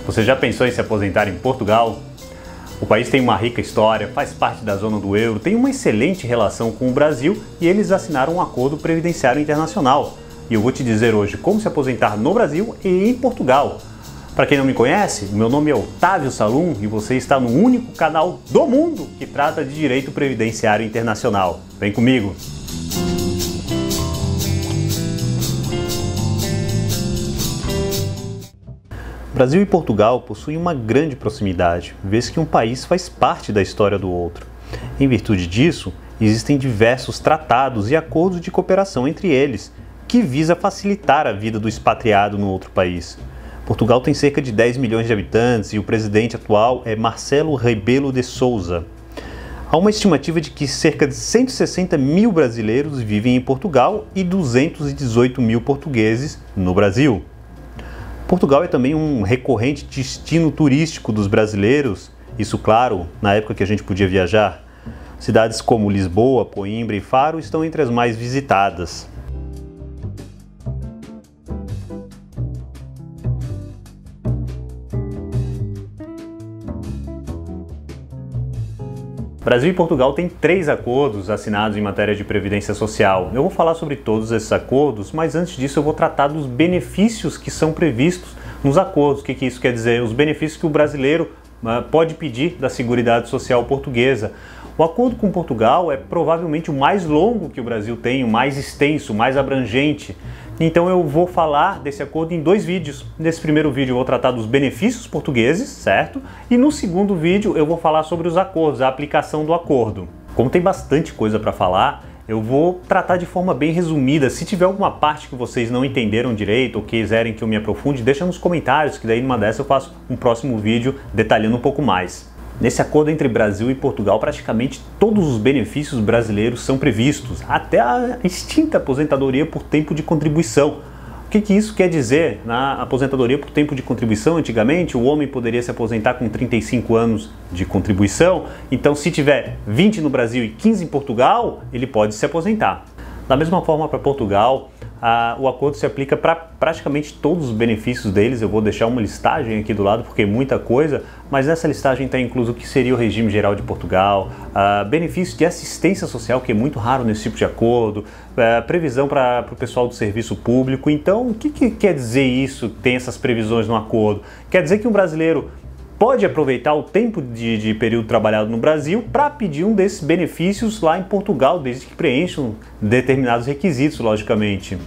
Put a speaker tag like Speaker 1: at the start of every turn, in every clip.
Speaker 1: Você já pensou em se aposentar em Portugal? O país tem uma rica história, faz parte da zona do euro, tem uma excelente relação com o Brasil e eles assinaram um acordo previdenciário internacional. E eu vou te dizer hoje como se aposentar no Brasil e em Portugal. Para quem não me conhece, o meu nome é Otávio Salum e você está no único canal do mundo que trata de direito previdenciário internacional. Vem comigo! Brasil e Portugal possuem uma grande proximidade, vez que um país faz parte da história do outro. Em virtude disso, existem diversos tratados e acordos de cooperação entre eles, que visa facilitar a vida do expatriado no outro país. Portugal tem cerca de 10 milhões de habitantes e o presidente atual é Marcelo Rebelo de Sousa. Há uma estimativa de que cerca de 160 mil brasileiros vivem em Portugal e 218 mil portugueses no Brasil. Portugal é também um recorrente destino turístico dos brasileiros, isso claro, na época que a gente podia viajar. Cidades como Lisboa, Coimbra e Faro estão entre as mais visitadas. Brasil e Portugal têm 3 acordos assinados em matéria de previdência social. Eu vou falar sobre todos esses acordos, mas antes disso eu vou tratar dos benefícios que são previstos nos acordos. O que isso quer dizer? Os benefícios que o brasileiro pode pedir da Seguridade Social portuguesa. O acordo com Portugal é provavelmente o mais longo que o Brasil tem, o mais extenso, o mais abrangente. Então eu vou falar desse acordo em 2 vídeos. Nesse primeiro vídeo eu vou tratar dos benefícios portugueses, certo? E no segundo vídeo eu vou falar sobre os acordos, a aplicação do acordo. Como tem bastante coisa para falar, eu vou tratar de forma bem resumida. Se tiver alguma parte que vocês não entenderam direito ou quiserem que eu me aprofunde, deixa nos comentários, que daí numa dessa eu faço um próximo vídeo detalhando um pouco mais. Nesse acordo entre Brasil e Portugal, praticamente todos os benefícios brasileiros são previstos, até a extinta aposentadoria por tempo de contribuição. O que isso quer dizer? Na aposentadoria por tempo de contribuição, antigamente, o homem poderia se aposentar com 35 anos de contribuição, então se tiver 20 no Brasil e 15 em Portugal, ele pode se aposentar. Da mesma forma para Portugal, o acordo se aplica para praticamente todos os benefícios deles. Eu vou deixar uma listagem aqui do lado porque é muita coisa, mas nessa listagem está incluso o que seria o regime geral de Portugal, benefícios de assistência social, que é muito raro nesse tipo de acordo, previsão para o pessoal do serviço público. Então, o que quer dizer isso, tem essas previsões no acordo? Quer dizer que um brasileiro pode aproveitar o tempo de período trabalhado no Brasil para pedir um desses benefícios lá em Portugal, desde que preencham determinados requisitos, logicamente.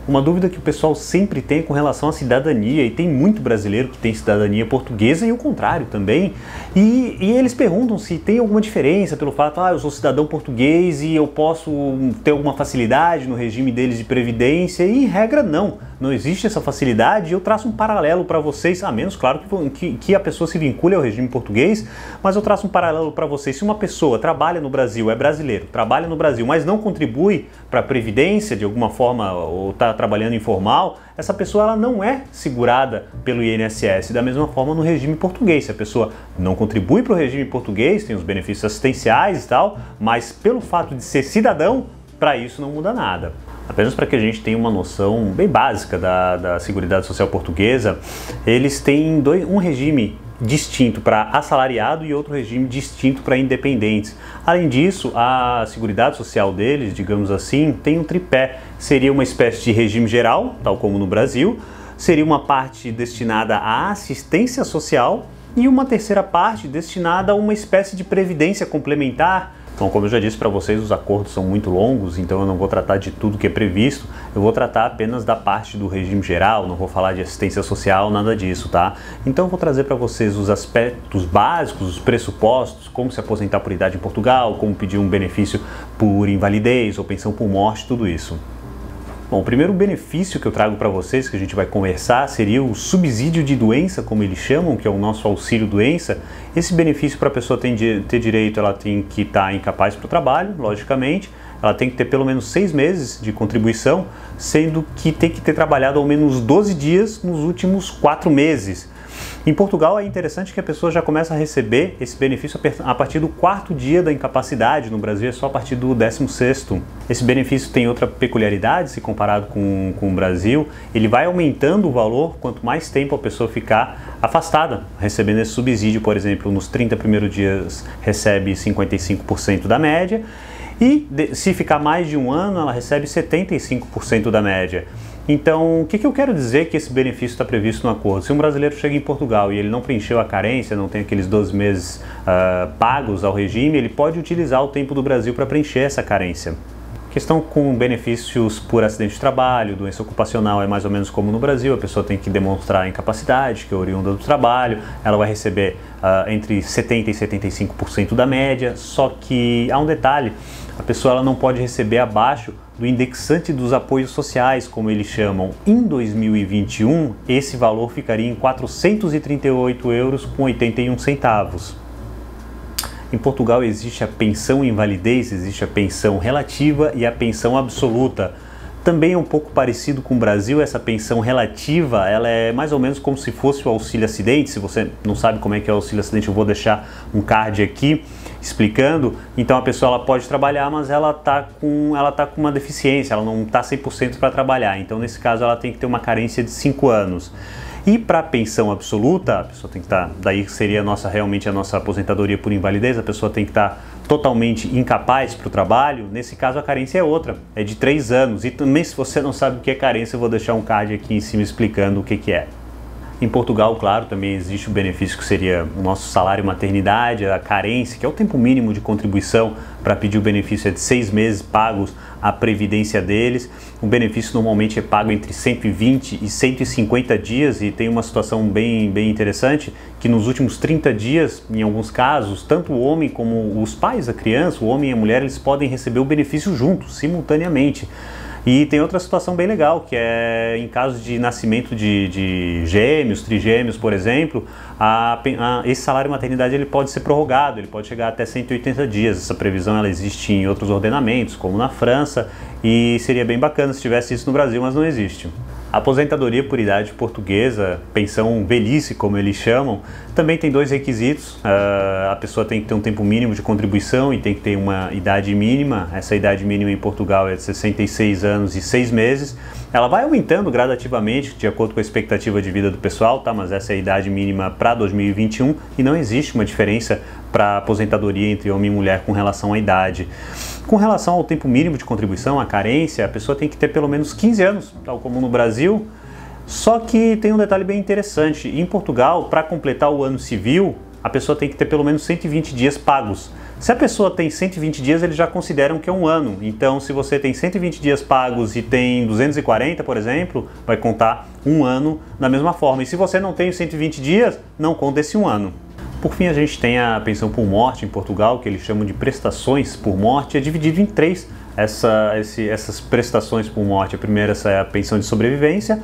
Speaker 1: Uma dúvida que o pessoal sempre tem com relação à cidadania, e tem muito brasileiro que tem cidadania portuguesa e o contrário também, e eles perguntam se tem alguma diferença pelo fato, eu sou cidadão português e eu posso ter alguma facilidade no regime deles de previdência, e em regra não existe essa facilidade. Eu traço um paralelo para vocês, a menos claro que a pessoa se vincule ao regime português, mas eu traço um paralelo para vocês. Se uma pessoa trabalha no Brasil, é brasileiro, trabalha no Brasil, mas não contribui para a previdência de alguma forma, ou está trabalhando informal, essa pessoa ela não é segurada pelo INSS. Da mesma forma no regime português, se a pessoa não contribui para o regime português, tem os benefícios assistenciais e tal, mas pelo fato de ser cidadão, para isso não muda nada. Apenas para que a gente tenha uma noção bem básica da Seguridade Social portuguesa, eles têm um regime distinto para assalariado e outro regime distinto para independentes. Além disso, a Seguridade Social deles, digamos assim, tem um tripé. Seria uma espécie de regime geral, tal como no Brasil, seria uma parte destinada à assistência social e uma terceira parte destinada a uma espécie de previdência complementar. Então, como eu já disse para vocês, os acordos são muito longos, então eu não vou tratar de tudo que é previsto, eu vou tratar apenas da parte do regime geral, não vou falar de assistência social, nada disso, tá? Então eu vou trazer para vocês os aspectos básicos, os pressupostos, como se aposentar por idade em Portugal, como pedir um benefício por invalidez ou pensão por morte, tudo isso. Bom, o primeiro benefício que eu trago para vocês, que a gente vai conversar, seria o subsídio de doença, como eles chamam, que é o nosso auxílio doença. Esse benefício, para a pessoa ter direito, ela tem que estar incapaz para o trabalho, logicamente. Ela tem que ter pelo menos 6 meses de contribuição, sendo que tem que ter trabalhado ao menos 12 dias nos últimos 4 meses. Em Portugal é interessante que a pessoa já começa a receber esse benefício a partir do 4º dia da incapacidade. No Brasil é só a partir do 16º. Esse benefício tem outra peculiaridade se comparado com o Brasil. Ele vai aumentando o valor quanto mais tempo a pessoa ficar afastada, recebendo esse subsídio. Por exemplo, nos 30 primeiros dias recebe 55% da média e se ficar mais de um ano ela recebe 75% da média. Então, o que eu quero dizer que esse benefício está previsto no acordo? Se um brasileiro chega em Portugal e ele não preencheu a carência, não tem aqueles 12 meses pagos ao regime, ele pode utilizar o tempo do Brasil para preencher essa carência. Questão com benefícios por acidente de trabalho, doença ocupacional é mais ou menos como no Brasil, a pessoa tem que demonstrar a incapacidade, que é oriunda do trabalho, ela vai receber entre 70% e 75% da média, só que há um detalhe, a pessoa ela não pode receber abaixo do indexante dos apoios sociais, como eles chamam. Em 2021, esse valor ficaria em R$ 438,81. Em Portugal existe a pensão invalidez, existe a pensão relativa e a pensão absoluta. Também é um pouco parecido com o Brasil, essa pensão relativa, ela é mais ou menos como se fosse o auxílio acidente. Se você não sabe como é que é o auxílio acidente, eu vou deixar um card aqui explicando. Então a pessoa ela pode trabalhar, mas ela tá com uma deficiência, ela não está 100% para trabalhar. Então nesse caso ela tem que ter uma carência de 5 anos. E para a pensão absoluta, a pessoa tem que estar, daí seria realmente a nossa aposentadoria por invalidez, a pessoa tem que estar totalmente incapaz para o trabalho. Nesse caso a carência é outra, é de 3 anos. E também, se você não sabe o que é carência, eu vou deixar um card aqui em cima explicando o que é. Em Portugal, claro, também existe o benefício que seria o nosso salário maternidade, a carência, que é o tempo mínimo de contribuição para pedir o benefício, é de 6 meses pagos a previdência deles. O benefício normalmente é pago entre 120 e 150 dias e tem uma situação bem interessante, que nos últimos 30 dias, em alguns casos, tanto o homem como os pais da criança, o homem e a mulher, eles podem receber o benefício juntos, simultaneamente. E tem outra situação bem legal, que é em caso de nascimento de gêmeos, trigêmeos, por exemplo, esse salário maternidade ele pode ser prorrogado, ele pode chegar até 180 dias. Essa previsão ela existe em outros ordenamentos, como na França, e seria bem bacana se tivesse isso no Brasil, mas não existe. A aposentadoria por idade portuguesa, pensão velhice, como eles chamam, também tem 2 requisitos. A pessoa tem que ter um tempo mínimo de contribuição e tem que ter uma idade mínima. Essa idade mínima em Portugal é de 66 anos e 6 meses. Ela vai aumentando gradativamente, de acordo com a expectativa de vida do pessoal, tá? Mas essa é a idade mínima para 2021 e não existe uma diferença para aposentadoria entre homem e mulher com relação à idade. Com relação ao tempo mínimo de contribuição, a carência, a pessoa tem que ter pelo menos 15 anos, tal como no Brasil. Só que tem um detalhe bem interessante. Em Portugal, para completar o ano civil, a pessoa tem que ter pelo menos 120 dias pagos. Se a pessoa tem 120 dias, eles já consideram que é um ano. Então, se você tem 120 dias pagos e tem 240, por exemplo, vai contar um ano da mesma forma. E se você não tem 120 dias, não conta esse um ano. Por fim, a gente tem a pensão por morte em Portugal, que eles chamam de prestações por morte, é dividido em 3 essas prestações por morte. A primeira é a pensão de sobrevivência,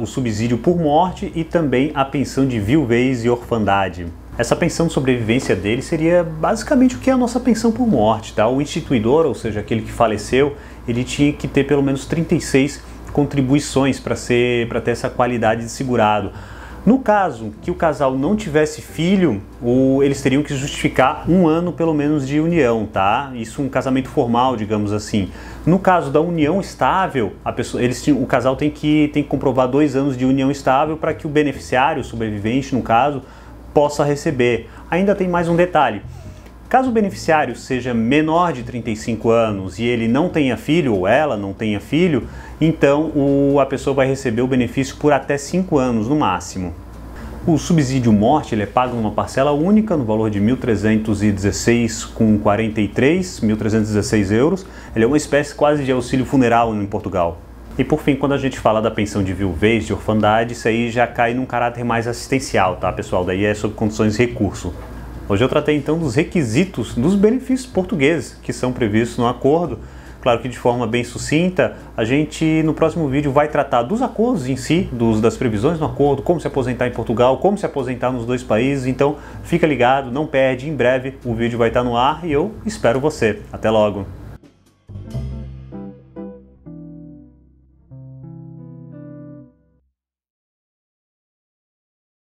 Speaker 1: o subsídio por morte e também a pensão de viuvez e orfandade. Essa pensão de sobrevivência dele seria basicamente o que é a nossa pensão por morte, tá? O instituidor, ou seja, aquele que faleceu, ele tinha que ter pelo menos 36 contribuições para ter essa qualidade de segurado. No caso que o casal não tivesse filho, eles teriam que justificar um ano pelo menos de união, tá? Isso um casamento formal, digamos assim. No caso da união estável, o casal tem que comprovar 2 anos de união estável para que o beneficiário, o sobrevivente no caso, possa receber. Ainda tem mais um detalhe. Caso o beneficiário seja menor de 35 anos e ele não tenha filho, ou ela não tenha filho, então a pessoa vai receber o benefício por até 5 anos no máximo. O subsídio morte ele é pago numa parcela única no valor de 1.316,43 euros. Ele é uma espécie quase de auxílio funeral em Portugal. E por fim, quando a gente fala da pensão de viuvez, de orfandade, isso aí já cai num caráter mais assistencial, tá, pessoal? Daí é sob condições de recurso. Hoje eu tratei então dos requisitos dos benefícios portugueses que são previstos no acordo. Claro que de forma bem sucinta, a gente no próximo vídeo vai tratar dos acordos em si, das previsões no acordo, como se aposentar em Portugal, como se aposentar nos 2 países. Então fica ligado, não perde, em breve o vídeo vai estar no ar e eu espero você. Até logo!